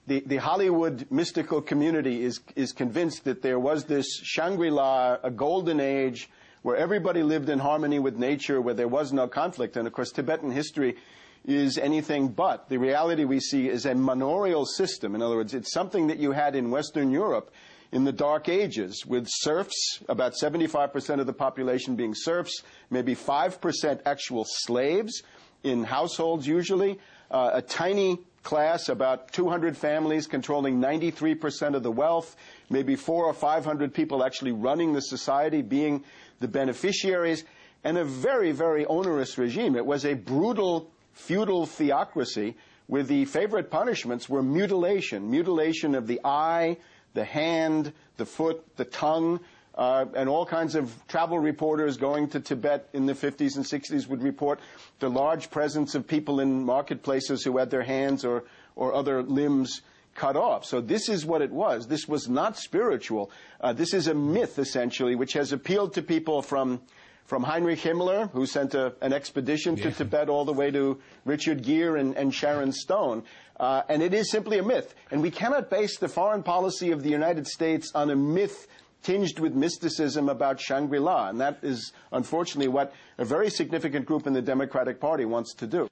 the Hollywood mystical community is convinced that there was this Shangri-La, a golden age, where everybody lived in harmony with nature, where there was no conflict. And of course, Tibetan history is anything but. The reality we see is a manorial system. In other words, it's something that you had in Western Europe in the Dark Ages, with serfs, about 75% of the population being serfs, maybe 5% actual slaves in households usually, a tiny class, about 200 families controlling 93% of the wealth, maybe 400 or 500 people actually running the society, being the beneficiaries, and a very, very onerous regime. It was a brutal feudal theocracy where the favorite punishments were mutilation, mutilation of the eye, the hand, the foot, the tongue, and all kinds of travel reporters going to Tibet in the 50s and 60s would report the large presence of people in marketplaces who had their hands or other limbs cut off. So this is what it was. This was not spiritual. This is a myth, essentially, which has appealed to people from Heinrich Himmler, who sent an expedition to Tibet, all the way to Richard Gere and Sharon Stone. And it is simply a myth. And we cannot base the foreign policy of the United States on a myth tinged with mysticism about Shangri-La. And that is, unfortunately, what a very significant group in the Democratic Party wants to do.